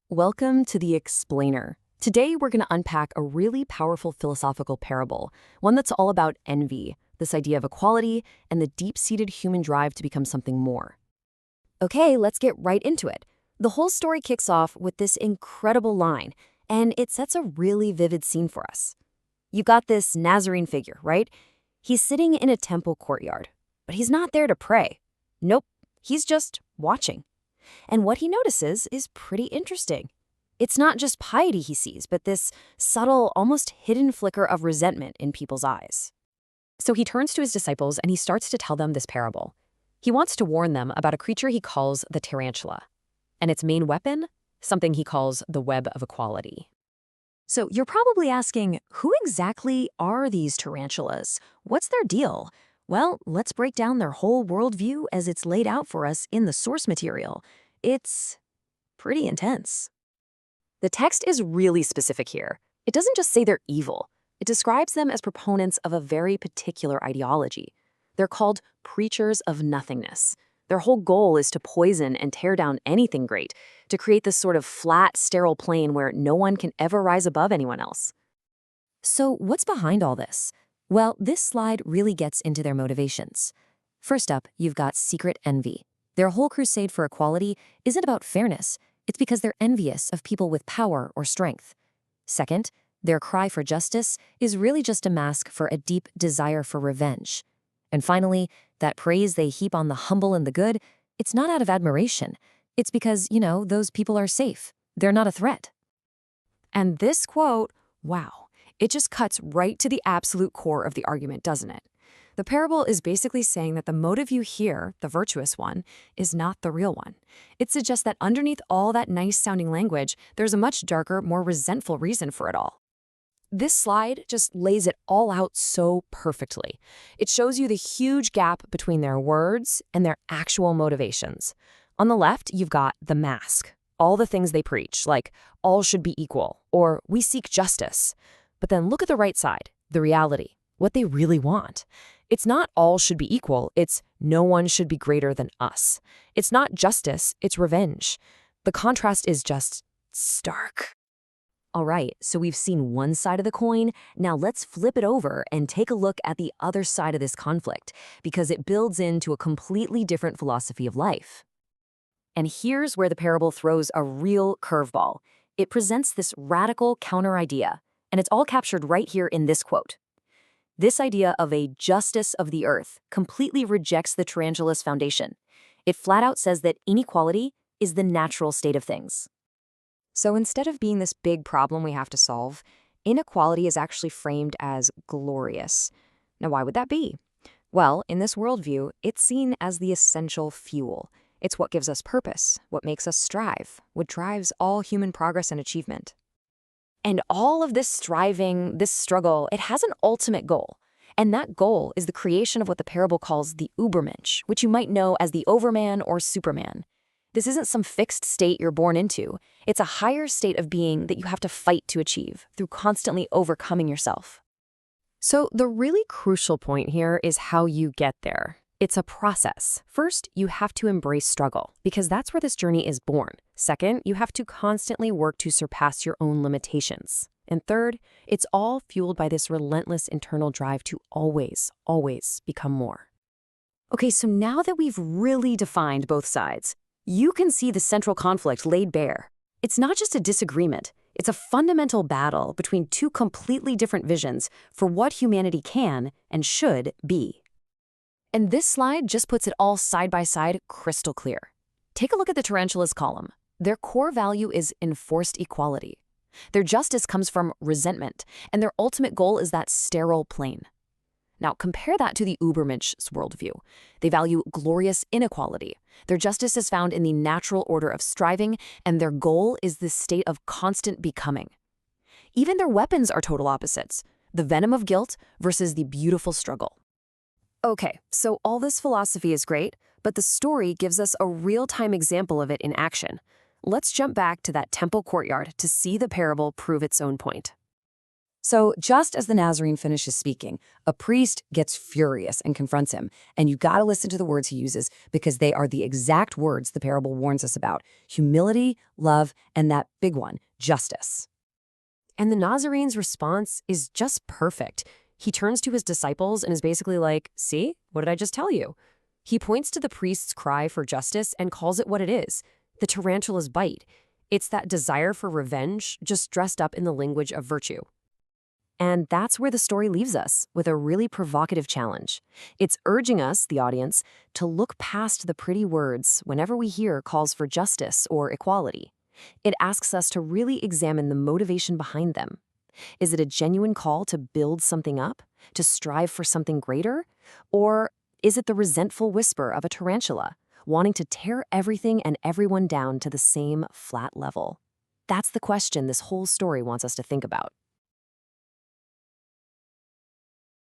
Welcome to The Explainer. Today, we're going to unpack a really powerful philosophical parable, one that's all about envy, this idea of equality, and the deep-seated human drive to become something more. Okay, let's get right into it. The whole story kicks off with this incredible line, and it sets a really vivid scene for us. You got this Nazarene figure, right? He's sitting in a temple courtyard, but he's not there to pray. Nope, he's just watching. And what he notices is pretty interesting. It's not just piety he sees, but this subtle, almost hidden flicker of resentment in people's eyes. So he turns to his disciples and he starts to tell them this parable. He wants to warn them about a creature he calls the tarantula. And its main weapon? Something he calls the web of equality. So you're probably asking, who exactly are these tarantulas? What's their deal? Well, let's break down their whole worldview as it's laid out for us in the source material. It's pretty intense. The text is really specific here. It doesn't just say they're evil. It describes them as proponents of a very particular ideology. They're called preachers of nothingness. Their whole goal is to poison and tear down anything great, to create this sort of flat, sterile plane where no one can ever rise above anyone else. So what's behind all this? Well, this slide really gets into their motivations. First up, you've got secret envy. Their whole crusade for equality isn't about fairness. It's because they're envious of people with power or strength. Second, their cry for justice is really just a mask for a deep desire for revenge. And finally, that praise they heap on the humble and the good, it's not out of admiration. It's because, those people are safe. They're not a threat. And this quote, wow. It just cuts right to the absolute core of the argument, doesn't it? The parable is basically saying that the motive you hear, the virtuous one, is not the real one. It suggests that underneath all that nice-sounding language, there's a much darker, more resentful reason for it all. This slide just lays it all out so perfectly. It shows you the huge gap between their words and their actual motivations. On the left, you've got the mask, all the things they preach, like all should be equal, or we seek justice. But then look at the right side, the reality, what they really want. It's not all should be equal, it's no one should be greater than us. It's not justice, it's revenge. The contrast is just stark. All right, so we've seen one side of the coin. Now let's flip it over and take a look at the other side of this conflict, because it builds into a completely different philosophy of life. And here's where the parable throws a real curveball. It presents this radical counter-idea. And it's all captured right here in this quote. This idea of a justice of the earth completely rejects the tarantula's foundation. It flat out says that inequality is the natural state of things. So instead of being this big problem we have to solve, inequality is actually framed as glorious. Now, why would that be? Well, in this worldview, it's seen as the essential fuel. It's what gives us purpose, what makes us strive, what drives all human progress and achievement. And all of this striving, this struggle, it has an ultimate goal. And that goal is the creation of what the parable calls the Übermensch, which you might know as the Overman or Superman. This isn't some fixed state you're born into. It's a higher state of being that you have to fight to achieve through constantly overcoming yourself. So the really crucial point here is how you get there. It's a process. First, you have to embrace struggle, because that's where this journey is born. Second, you have to constantly work to surpass your own limitations. And third, it's all fueled by this relentless internal drive to always, always become more. Okay, so now that we've really defined both sides, you can see the central conflict laid bare. It's not just a disagreement. It's a fundamental battle between two completely different visions for what humanity can and should be. And this slide just puts it all side by side crystal clear. Take a look at the tarantula's column. Their core value is enforced equality. Their justice comes from resentment, and their ultimate goal is that sterile plane. Now, compare that to the Übermensch's worldview. They value glorious inequality. Their justice is found in the natural order of striving, and their goal is the state of constant becoming. Even their weapons are total opposites, the venom of guilt versus the beautiful struggle. Okay, so all this philosophy is great, but the story gives us a real-time example of it in action. Let's jump back to that temple courtyard to see the parable prove its own point. So, just as the Nazarene finishes speaking, a priest gets furious and confronts him. And you gotta listen to the words he uses because they are the exact words the parable warns us about: humility, love, and that big one, justice. And the Nazarene's response is just perfect. He turns to his disciples and is basically like, see, what did I just tell you? He points to the priest's cry for justice and calls it what it is: the tarantula's bite. It's that desire for revenge, just dressed up in the language of virtue. And that's where the story leaves us, with a really provocative challenge. It's urging us, the audience, to look past the pretty words whenever we hear calls for justice or equality. It asks us to really examine the motivation behind them. Is it a genuine call to build something up, to strive for something greater? Or is it the resentful whisper of a tarantula, wanting to tear everything and everyone down to the same flat level? That's the question this whole story wants us to think about.